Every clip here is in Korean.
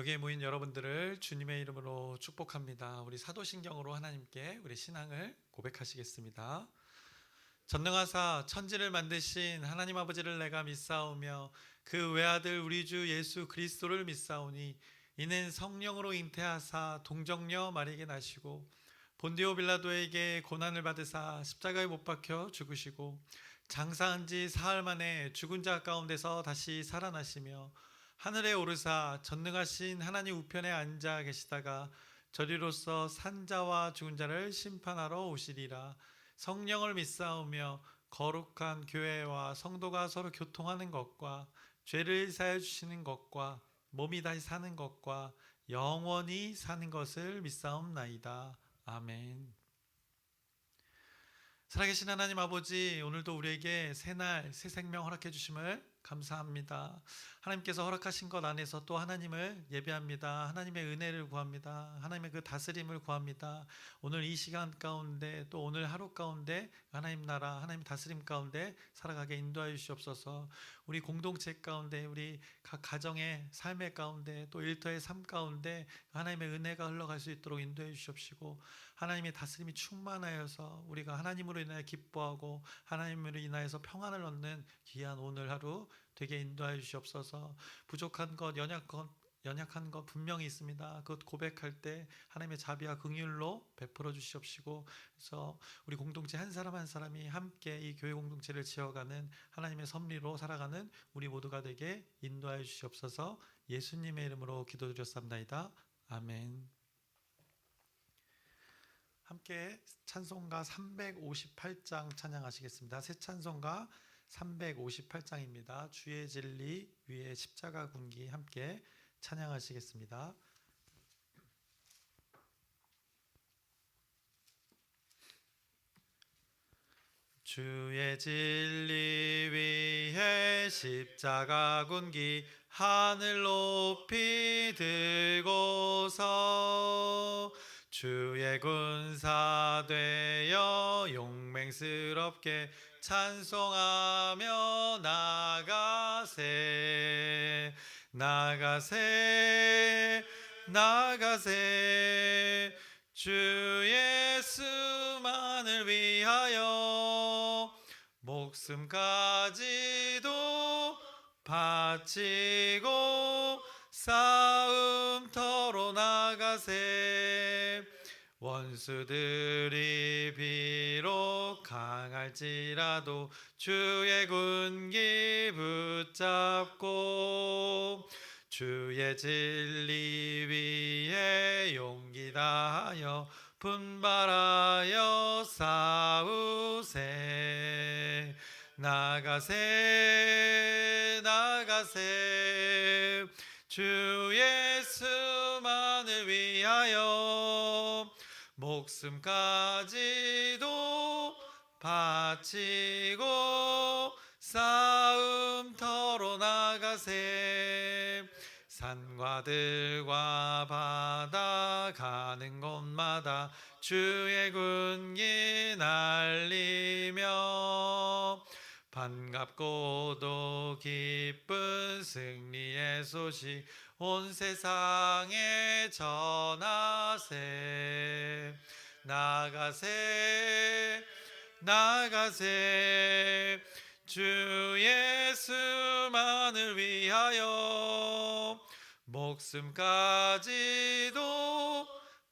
여기에 모인 여러분들을 주님의 이름으로 축복합니다. 우리 사도신경으로 하나님께 우리 신앙을 고백하시겠습니다. 전능하사 천지를 만드신 하나님 아버지를 내가 믿사오며 그 외아들 우리 주 예수 그리스도를 믿사오니 이는 성령으로 잉태하사 동정녀 마리에게 나시고 본디오 빌라도에게 고난을 받으사 십자가에 못 박혀 죽으시고 장사한 지 사흘 만에 죽은 자 가운데서 다시 살아나시며 하늘에 오르사 전능하신 하나님 우편에 앉아 계시다가 저리로서 산자와 죽은 자를 심판하러 오시리라. 성령을 믿사오며 거룩한 교회와 성도가 서로 교통하는 것과 죄를 사해 주시는 것과 몸이 다시 사는 것과 영원히 사는 것을 믿사옵나이다. 아멘. 살아계신 하나님 아버지, 오늘도 우리에게 새날 새 생명 허락해 주심을 감사합니다. 하나님께서 허락하신 것 안에서 또 하나님을 예배합니다. 하나님의 은혜를 구합니다. 하나님의 그 다스림을 구합니다. 오늘 이 시간 가운데 또 오늘 하루 가운데 하나님 나라 하나님 다스림 가운데 살아가게 인도하여 주시옵소서. 우리 공동체 가운데 우리 각 가정의 삶의 가운데 또 일터의 삶 가운데 하나님의 은혜가 흘러갈 수 있도록 인도해 주시옵시고 하나님의 다스림이 충만하여서 우리가 하나님으로 인하여 기뻐하고 하나님으로 인하여서 평안을 얻는 귀한 오늘 하루 되게 인도하여 주시옵소서. 부족한 것, 연약한 것 분명히 있습니다. 그것 고백할 때 하나님의 자비와 긍휼로 베풀어 주시옵시고, 그래서 우리 공동체 한 사람 한 사람이 함께 이 교회 공동체를 지어가는 하나님의 섭리로 살아가는 우리 모두가 되게 인도하여 주시옵소서. 예수님의 이름으로 기도드렸습니다. 아멘. 함께 찬송가 358장 찬양하시겠습니다. 새 찬송가 358장입니다. 주의 진리 위에 십자가 군기 함께 찬양하시겠습니다. 주의 진리 위에 십자가 군기 하늘 높이 들고서 주의 군사 되어 용맹스럽게 찬송하며 나가세 나가세 나가세 주 예수만을 위하여 목숨까지도 바치고 싸움터로 나가세 원수들이 비록 강할지라도 주의 군기 붙잡고 주의 진리 위에 용기 다하여 분발하여 싸우세 나가세 나가세 주 예수만을 위하여 목숨까지도 바치고 싸움터로 나가세 산과 들과 바다 가는 곳마다 주의 군기 날리며 반갑고도 기쁜 승리의 소식 온 세상에 전하세 나가세 나가세 주 예수만을 위하여 목숨까지도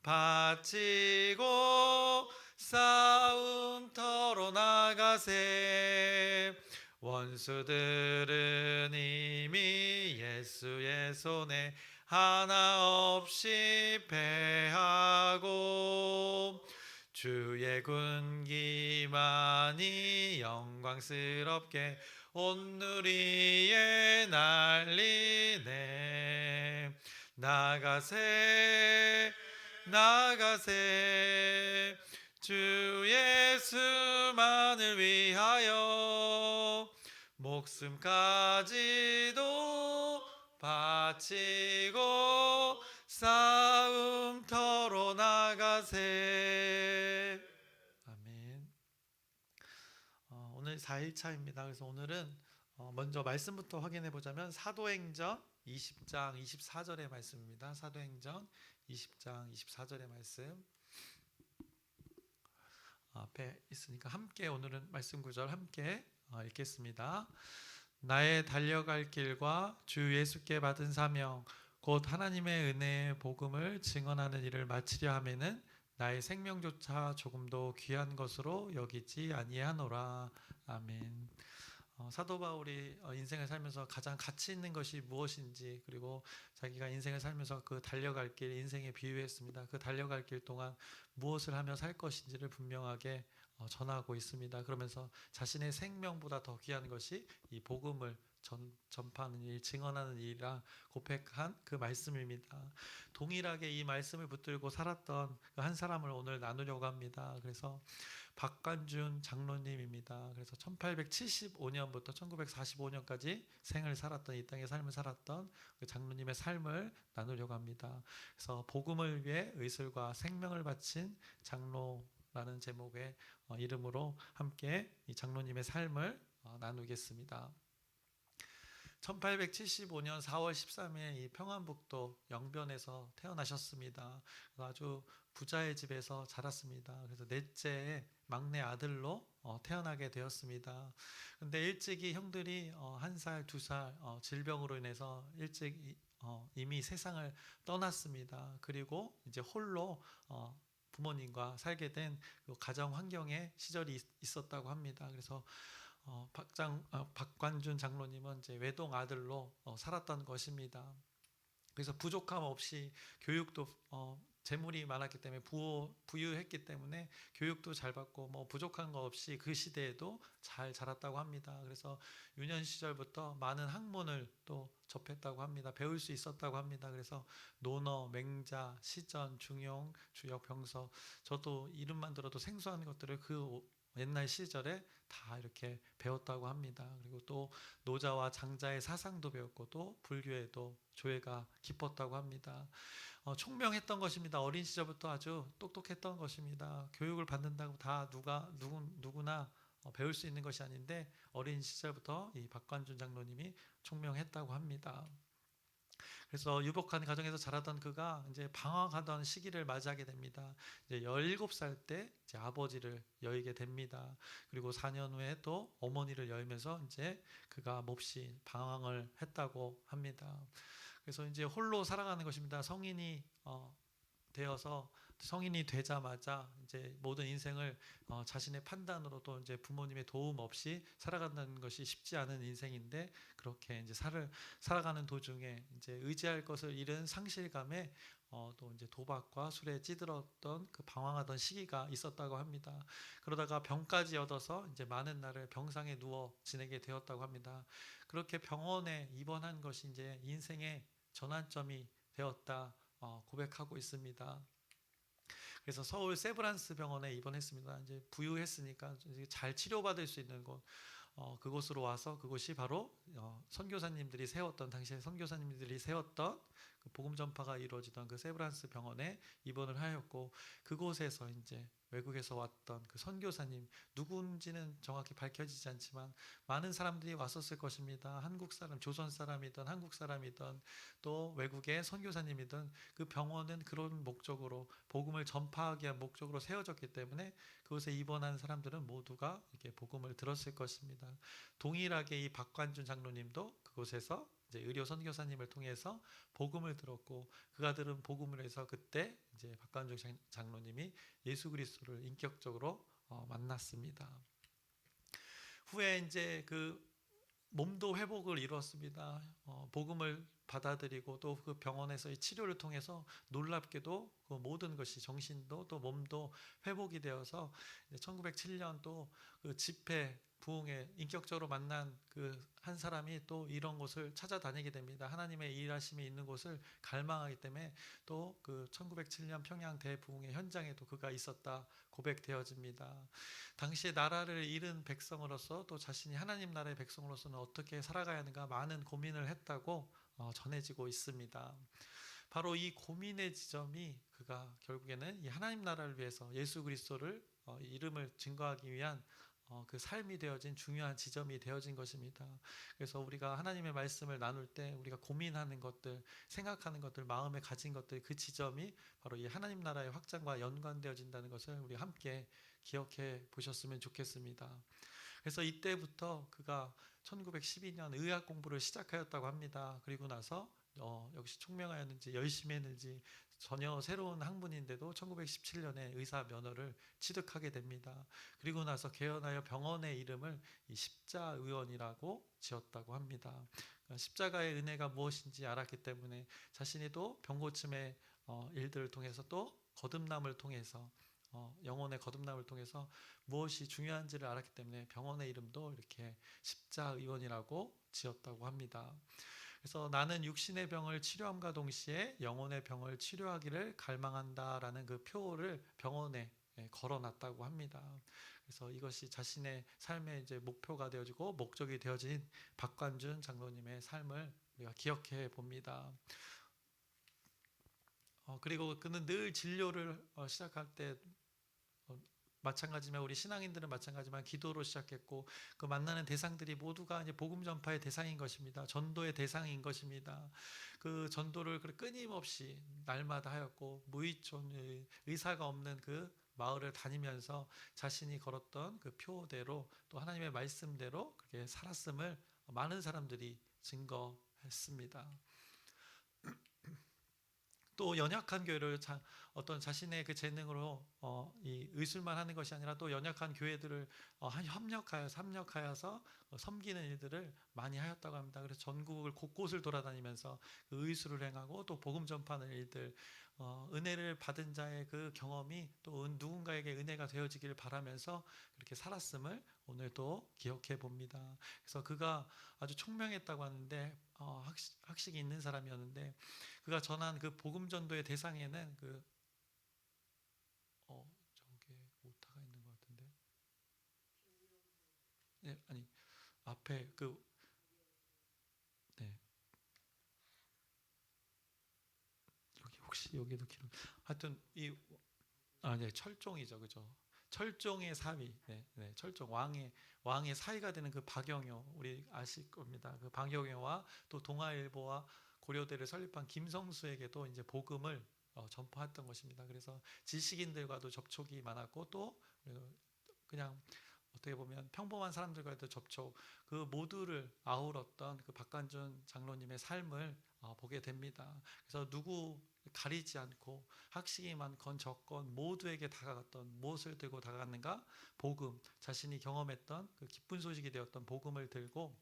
바치고 싸움터로 나가세 원수들은 이미 예수의 손에 하나 없이 패하고 주의 군기만이 영광스럽게 온 누리에 날리네 나가세 나가세 주 예수만을 위하여 목숨까지도 바치고 싸움터로 나가세. 아멘. 오늘 4일차입니다. 그래서 오늘은 먼저 말씀부터 확인해 보자면 사도행전 20장 24절의 말씀입니다. 사도행전 20장 24절의 말씀 앞에 있으니까 함께 오늘은 말씀 구절 함께 읽겠습니다. 나의 달려갈 길과 주 예수께 받은 사명 곧 하나님의 은혜의 복음을 증언하는 일을 마치려 하면은 나의 생명조차 조금도 귀한 것으로 여기지 아니하노라. 아멘. 사도 바울이 인생을 살면서 가장 가치 있는 것이 무엇인지, 그리고 자기가 인생을 살면서 그 달려갈 길, 인생에 비유했습니다. 그 달려갈 길 동안 무엇을 하며 살 것인지를 분명하게 전하고 있습니다. 그러면서 자신의 생명보다 더 귀한 것이 이 복음을 전파하는 일, 증언하는 일이라 고백한 그 말씀입니다. 동일하게 이 말씀을 붙들고 살았던 그 한 사람을 오늘 나누려고 합니다. 그래서 박관준 장로님입니다. 그래서 1875년부터 1945년까지 생을 살았던, 이 땅의 삶을 살았던 그 장로님의 삶을 나누려고 합니다. 그래서 복음을 위해 의술과 생명을 바친 장로라는 제목의 이름으로 함께 이 장로님의 삶을 나누겠습니다. 1875년 4월 13일 이 평안북도 영변에서 태어나셨습니다. 아주 부자의 집에서 자랐습니다. 그래서 넷째 막내 아들로 태어나게 되었습니다. 그런데 일찍이 형들이 1살, 2살 질병으로 인해서 일찍 이미 세상을 떠났습니다. 그리고 이제 홀로 부모님과 살게 된 가정 환경의 시절이 있었다고 합니다. 그래서 박관준 장로님은 이제 외동 아들로 살았던 것입니다. 그래서 부족함 없이 교육도 재물이 많았기 때문에 부유했기 때문에 교육도 잘 받고 뭐 부족한 거 없이 그 시대에도 잘 자랐다고 합니다. 그래서 유년 시절부터 많은 학문을 또 접했다고 합니다. 배울 수 있었다고 합니다. 그래서 논어, 맹자, 시전, 중용, 주역, 병서, 저도 이름만 들어도 생소한 것들을 그 옛날 시절에 다 이렇게 배웠다고 합니다. 그리고 또 노자와 장자의 사상도 배웠고 또 불교에도 조예가 깊었다고 합니다. 총명했던 것입니다. 어린 시절부터 아주 똑똑했던 것입니다. 교육을 받는다고 다 누구나 배울 수 있는 것이 아닌데 어린 시절부터 이 박관준 장로님이 총명했다고 합니다. 그래서 유복한 가정에서 자라던 그가 이제 방황하던 시기를 맞이하게 됩니다. 이제 17살 때 이제 아버지를 여의게 됩니다. 그리고 4년 후에 또 어머니를 여의면서 이제 그가 몹시 방황을 했다고 합니다. 그래서 이제 홀로 살아가는 것입니다. 성인이 되자마자 이제 모든 인생을 자신의 판단으로 또 이제 부모님의 도움 없이 살아간다는 것이 쉽지 않은 인생인데, 그렇게 이제 살아가는 도중에 이제 의지할 것을 잃은 상실감에 또 이제 도박과 술에 찌들었던 그 방황하던 시기가 있었다고 합니다. 그러다가 병까지 얻어서 이제 많은 날을 병상에 누워 지내게 되었다고 합니다. 그렇게 병원에 입원한 것이 이제 인생의 전환점이 되었다 고백하고 있습니다. 그래서 서울 세브란스 병원에 입원했습니다. 이제 부유했으니까 이제 잘 치료받을 수 있는 곳, 그곳으로 와서 그곳이 바로 선교사님들이 세웠던, 당시에 선교사님들이 세웠던 그 복음 전파가 이루어지던 그 세브란스 병원에 입원을 하였고, 그곳에서 이제 외국에서 왔던 그 선교사님, 누군지는 정확히 밝혀지지 않지만 많은 사람들이 왔었을 것입니다. 한국 사람, 조선 사람이든 한국 사람이든 또 외국의 선교사님이든 그 병원은 그런 목적으로, 복음을 전파하기 위한 목적으로 세워졌기 때문에 그곳에 입원한 사람들은 모두가 이렇게 복음을 들었을 것입니다. 동일하게 이 박관준 장로님도 그곳에서 이제 의료 선교사님을 통해서 복음을 들었고, 그가 들은 복음을 해서 그때 이제 박관준 장로님이 예수 그리스도를 인격적으로 만났습니다. 후에 이제 그 몸도 회복을 이루었습니다. 복음을 받아들이고 또 그 병원에서의 치료를 통해서 놀랍게도 그 모든 것이, 정신도 또 몸도 회복이 되어서 1907년 또 그 집회 부흥에 인격적으로 만난 그 한 사람이 또 이런 곳을 찾아다니게 됩니다. 하나님의 일하심이 있는 곳을 갈망하기 때문에 또 그 1907년 평양 대부흥의 현장에도 그가 있었다 고백되어집니다. 당시에 나라를 잃은 백성으로서 또 자신이 하나님 나라의 백성으로서는 어떻게 살아가야 하는가 많은 고민을 했다고 전해지고 있습니다. 바로 이 고민의 지점이 그가 결국에는 이 하나님 나라를 위해서 예수 그리스도를 이름을 증거하기 위한 그 삶이 되어진 중요한 지점이 되어진 것입니다. 그래서 우리가 하나님의 말씀을 나눌 때 우리가 고민하는 것들, 생각하는 것들, 마음에 가진 것들, 그 지점이 바로 이 하나님 나라의 확장과 연관되어진다는 것을 우리 함께 기억해 보셨으면 좋겠습니다. 그래서 이때부터 그가 1912년 의학 공부를 시작하였다고 합니다. 그리고 나서 역시 총명하였는지 열심히 했는지 전혀 새로운 학문인데도 1917년에 의사 면허를 취득하게 됩니다. 그리고 나서 개헌하여 병원의 이름을 이 십자의원이라고 지었다고 합니다. 십자가의 은혜가 무엇인지 알았기 때문에 자신이 또 병고침의 일들을 통해서 또 거듭남을 통해서 영혼의 거듭남을 통해서 무엇이 중요한지를 알았기 때문에 병원의 이름도 이렇게 십자의원이라고 지었다고 합니다. 그래서 나는 육신의 병을 치료함과 동시에 영혼의 병을 치료하기를 갈망한다라는 그 표를 병원에 걸어놨다고 합니다. 그래서 이것이 자신의 삶의 이제 목표가 되어지고 목적이 되어진 박관준 장로님의 삶을 우리가 기억해 봅니다. 그리고 그는 늘 진료를 시작할 때 마찬가지지만 우리 신앙인들은 마찬가지지만 기도로 시작했고 그 만나는 대상들이 모두가 이제 복음 전파의 대상인 것입니다. 전도의 대상인 것입니다. 그 전도를 끊임없이 날마다 하였고 무의촌 의사가 없는 그 마을을 다니면서 자신이 걸었던 그 표대로 또 하나님의 말씀대로 그렇게 살았음을 많은 사람들이 증거했습니다. 또 연약한 교회를 어떤 자신의 그 재능으로 이 의술만 하는 것이 아니라 또 연약한 교회들을 협력하여서 섬기는 일들을 많이 하였다고 합니다. 그래서 전국을 곳곳을 돌아다니면서 그 의술을 행하고 또 복음 전파하는 일들, 은혜를 받은 자의 그 경험이 또 누군가에게 은혜가 되어지길 바라면서 그렇게 살았음을 오늘도 기억해 봅니다. 그래서 그가 아주 총명했다고 하는데 학식이 있는 사람이었는데 그가 전한 그 복음 전도의 대상에는 그 저게 오타가 있는 것 같은데, 네, 아니 앞에 그 네, 여기 혹시 여기도 기록, 하여튼 네, 철종이죠, 그죠? 철종의 사위, 네, 네, 철종 왕의 사위가 되는 그 박영효, 우리 아실 겁니다. 그 박영효와 또 동아일보와 고려대를 설립한 김성수에게도 이제 복음을 전파했던 것입니다. 그래서 지식인들과도 접촉이 많았고 또 그냥 어떻게 보면 평범한 사람들과도 접촉, 그 모두를 아울렀던 그 박관준 장로님의 삶을 보게 됩니다. 그래서 누구 가리지 않고 학식이 많건 적건 모두에게 다가갔던, 무엇을 들고 다가갔는가? 복음, 자신이 경험했던 그 기쁜 소식이 되었던 복음을 들고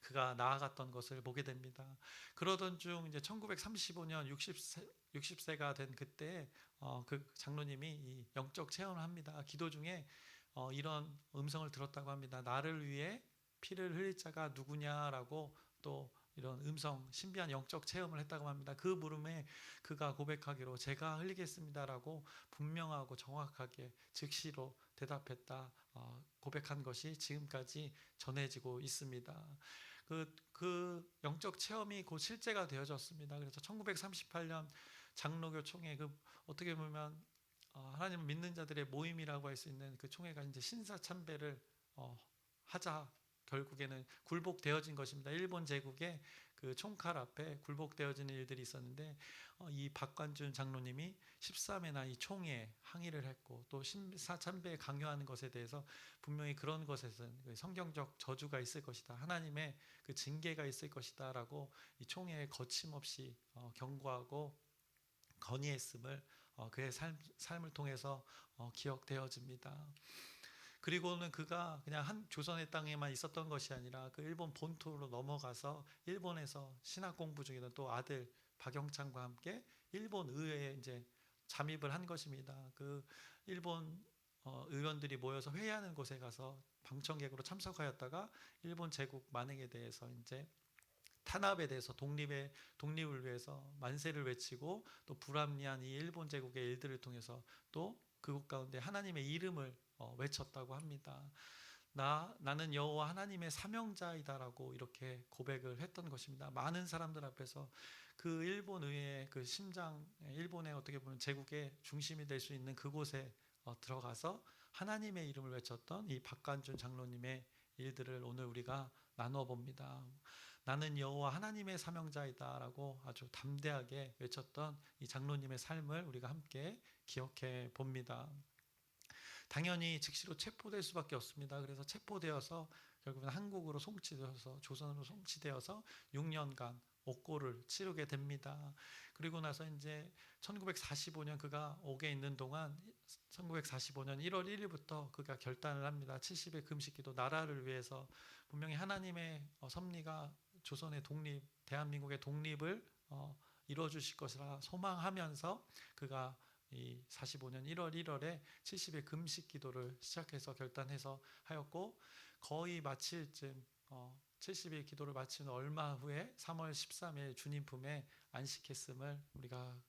그가 나아갔던 것을 보게 됩니다. 그러던 중 이제 1935년 60세가 된 그때 그 장로님이 이 영적 체험을 합니다. 기도 중에 이런 음성을 들었다고 합니다. 나를 위해 피를 흘릴 자가 누구냐라고 또 이런 신비한 영적 체험을 했다고 합니다. 그 물음에 그가 고백하기로 제가 흘리겠습니다라고 분명하고 정확하게 즉시로 대답했다 고백한 것이 지금까지 전해지고 있습니다. 그 영적 체험이 곧 실제가 되어졌습니다. 그래서 1938년 장로교 총회, 그 어떻게 보면 하나님을 믿는 자들의 모임이라고 할 수 있는 그 총회가 이제 신사참배를 하자 결국에는 굴복되어진 것입니다. 일본 제국의 그 총칼 앞에 굴복되어지는 일들이 있었는데 이 박관준 장로님이 13회나 이 총회에 항의를 했고 또 신사참배에 강요하는 것에 대해서 분명히 그런 것에는 성경적 저주가 있을 것이다, 하나님의 그 징계가 있을 것이다 라고 이 총회에 거침없이 경고하고 건의했음을 그의 삶을 통해서 기억되어집니다. 그리고는 그가 그냥 한 조선의 땅에만 있었던 것이 아니라 그 일본 본토로 넘어가서 일본에서 신학 공부 중이던 또 아들 박영창과 함께 일본 의회에 이제 잠입을 한 것입니다. 그 일본 의원들이 모여서 회의하는 곳에 가서 방청객으로 참석하였다가 일본 제국 만행에 대해서 이제 탄압에 대해서 독립을 위해서 만세를 외치고 또 불합리한 이 일본 제국의 일들을 통해서 또 그곳 가운데 하나님의 이름을 외쳤다고 합니다. 나는 여호와 하나님의 사명자이다라고 이렇게 고백을 했던 것입니다. 많은 사람들 앞에서 그 일본 의회의 그 심장, 일본의 어떻게 보면 제국의 중심이 될 수 있는 그곳에 들어가서 하나님의 이름을 외쳤던 이 박관준 장로님의 일들을 오늘 우리가 나누어 봅니다. 나는 여호와 하나님의 사명자이다라고 아주 담대하게 외쳤던 이 장로님의 삶을 우리가 함께 기억해 봅니다. 당연히 즉시로 체포될 수밖에 없습니다. 그래서 체포되어서 결국은 한국으로 송치되어서 조선으로 송치되어서 6년간 옥고를 치르게 됩니다. 그리고 나서 이제 1945년 그가 옥에 있는 동안 1945년 1월 1일부터 그가 결단을 합니다. 70일 금식기도, 나라를 위해서 분명히 하나님의 섭리가 조선의 독립, 대한민국의 독립을 이루어 주실 것이라 소망하면서 그가 이 45년 1월 1월에 70일 금식 기도를 시작해서 결단해서 하였고, 거의 마칠 쯤 70일 기도를 마친 얼마 후에 3월 13일 주님 품에 안식했음을 우리가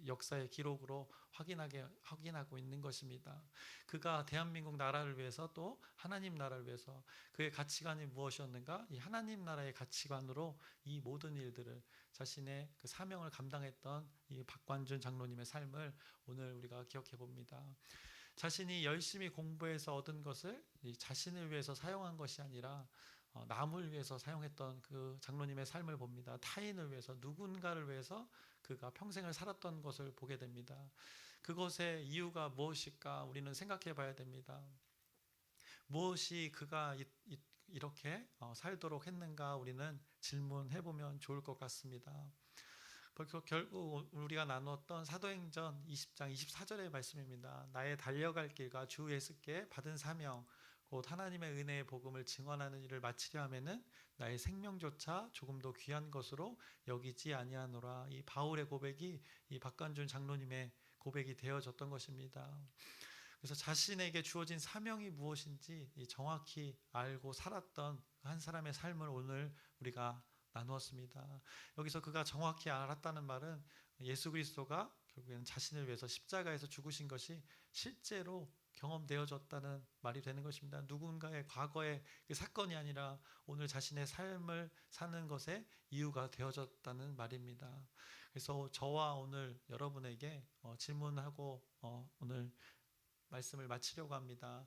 역사의 기록으로 확인하고 있는 것입니다. 그가 대한민국 나라를 위해서, 또 하나님 나라를 위해서 그의 가치관이 무엇이었는가? 이 하나님 나라의 가치관으로 이 모든 일들을, 자신의 그 사명을 감당했던 이 박관준 장로님의 삶을 오늘 우리가 기억해 봅니다. 자신이 열심히 공부해서 얻은 것을 자신을 위해서 사용한 것이 아니라 남을 위해서 사용했던 그 장로님의 삶을 봅니다. 타인을 위해서, 누군가를 위해서 그가 평생을 살았던 것을 보게 됩니다. 그것의 이유가 무엇일까? 우리는 생각해 봐야 됩니다. 무엇이 그가 이렇게 살도록 했는가? 우리는 질문해 보면 좋을 것 같습니다. 결국 우리가 나누었던 사도행전 20장 24절의 말씀입니다. 나의 달려갈 길과 주 예수께 받은 사명, 곧 하나님의 은혜의 복음을 증언하는 일을 마치려 하면은 나의 생명조차 조금도 귀한 것으로 여기지 아니하노라. 이 바울의 고백이 이 박관준 장로님의 고백이 되어졌던 것입니다. 그래서 자신에게 주어진 사명이 무엇인지 정확히 알고 살았던 한 사람의 삶을 오늘 우리가 나누었습니다. 여기서 그가 정확히 알았다는 말은 예수 그리스도가 결국에는 자신을 위해서 십자가에서 죽으신 것이 실제로 경험되어졌다는 말이 되는 것입니다. 누군가의 과거의 그 사건이 아니라 오늘 자신의 삶을 사는 것에 이유가 되어졌다는 말입니다. 그래서 저와 오늘 여러분에게 질문하고 오늘 말씀을 마치려고 합니다.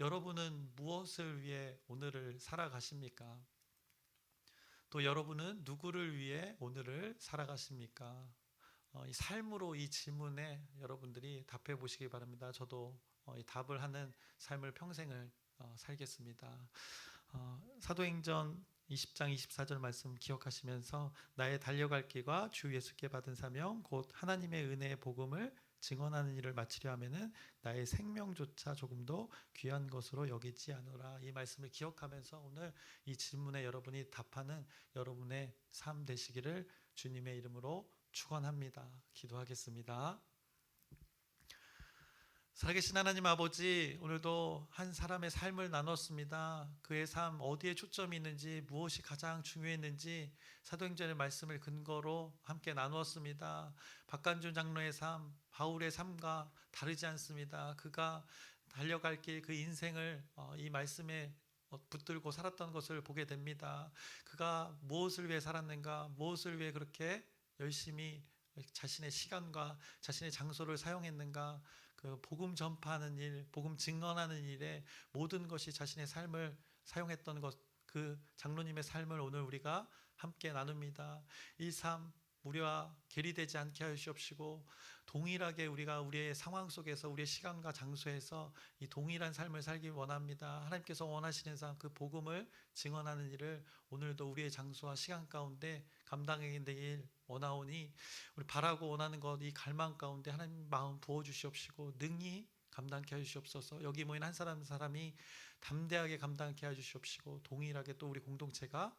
여러분은 무엇을 위해 오늘을 살아가십니까? 또 여러분은 누구를 위해 오늘을 살아가십니까? 이 삶으로 이 질문에 여러분들이 답해 보시기 바랍니다. 저도 이 답을 하는 삶을 평생을 살겠습니다. 사도행전 20장 24절 말씀 기억하시면서 나의 달려갈 길과 주 예수께 받은 사명, 곧 하나님의 은혜의 복음을 증언하는 일을 마치려 하면은 나의 생명조차 조금도 귀한 것으로 여기지 않으라. 이 말씀을 기억하면서 오늘 이 질문에 여러분이 답하는 여러분의 삶 되시기를 주님의 이름으로 축원합니다. 기도하겠습니다. 살아계신 하나님 아버지, 오늘도 한 사람의 삶을 나눴습니다. 그의 삶 어디에 초점이 있는지, 무엇이 가장 중요했는지 사도행전의 말씀을 근거로 함께 나누었습니다. 박관준 장로의 삶, 바울의 삶과 다르지 않습니다. 그가 달려갈 길, 그 인생을 이 말씀에 붙들고 살았던 것을 보게 됩니다. 그가 무엇을 위해 살았는가, 무엇을 위해 그렇게 열심히 자신의 시간과 자신의 장소를 사용했는가, 그 복음 전파하는 일, 복음 증언하는 일에 모든 것이 자신의 삶을 사용했던 것, 그 장로님의 삶을 오늘 우리가 함께 나눕니다. 이 삶 우리와 괴리되지 않게 하시옵시고, 동일하게 우리가 우리의 상황 속에서, 우리의 시간과 장소에서 이 동일한 삶을 살기 원합니다. 하나님께서 원하시는 삶, 그 복음을 증언하는 일을 오늘도 우리의 장소와 시간 가운데 감당하길 원하오니, 우리 바라고 원하는 것, 이 갈망 가운데 하나님 마음 부어주시옵시고 능히 감당케 해주시옵소서. 여기 모인 한 사람 한 사람이 담대하게 감당케 해주시옵시고, 동일하게 또 우리 공동체가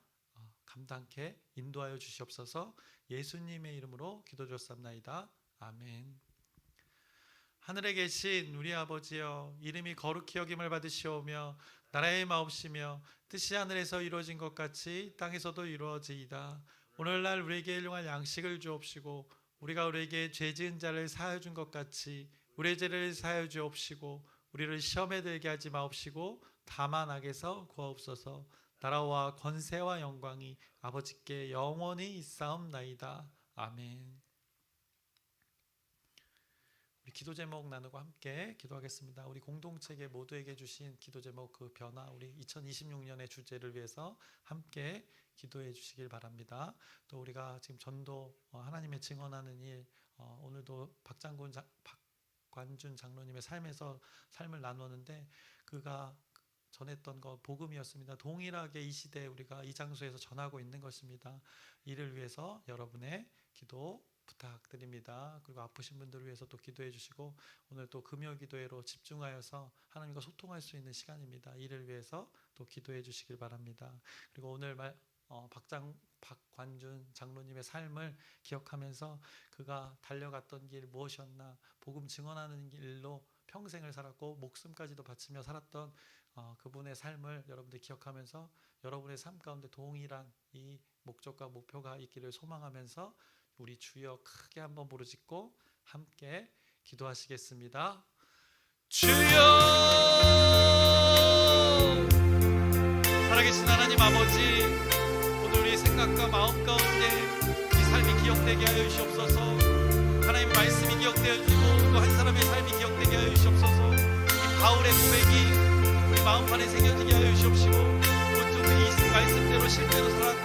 감당케 인도하여 주시옵소서. 예수님의 이름으로 기도드렸사옵나이다. 아멘. 하늘에 계신 우리 아버지여, 이름이 거룩히 여김을 받으시오며 나라의 마옵시며 뜻이 하늘에서 이루어진 것 같이 땅에서도 이루어지이다. 오늘날 우리에게 일용할 양식을 주옵시고, 우리가 우리에게 죄 지은 자를 사하여 준 것 같이 우리의 죄를 사하여 주옵시고, 우리를 시험에 들게 하지 마옵시고 다만 악에서 구하옵소서. 나라와 권세와 영광이 아버지께 영원히 있사옵나이다. 아멘. 우리 기도 제목 나누고 함께 기도하겠습니다. 우리 공동체계 모두에게 주신 기도 제목 그 변화, 우리 2026년의 주제를 위해서 함께 기도해 주시길 바랍니다. 또 우리가 지금 전도 하나님의 증언하는 일, 오늘도 박관준 장로님의 삶에서 삶을 나누었는데 그가 전했던 거 복음이었습니다. 동일하게 이 시대에 우리가 이 장소에서 전하고 있는 것입니다. 이를 위해서 여러분의 기도 부탁드립니다. 그리고 아프신 분들을 위해서 또 기도해 주시고 오늘 또 금요 기도회로 집중하여서 하나님과 소통할 수 있는 시간입니다. 이를 위해서 또 기도해 주시길 바랍니다. 그리고 오늘 박관준 장로님의 삶을 기억하면서 그가 달려갔던 길 무엇이었나, 복음 증언하는 길로 평생을 살았고 목숨까지도 바치며 살았던 그분의 삶을 여러분들 기억하면서 여러분의 삶 가운데 동일한 이 목적과 목표가 있기를 소망하면서 우리 주여 크게 한번 부르짖고 함께 기도하시겠습니다. 주여, 살아계신 하나님 아버지, 오늘 우리 생각과 마음 가운데 이 삶이 기억되게 하여 주시옵소서. 하나님의 말씀이 기억되어 주시고 또 한 사람의 삶이 기억되게 하여 주시옵소서. 이 바울의 고백이 우리 마음판에 새겨지게 하여 주시옵시고 또 이 말씀대로 실제로 살아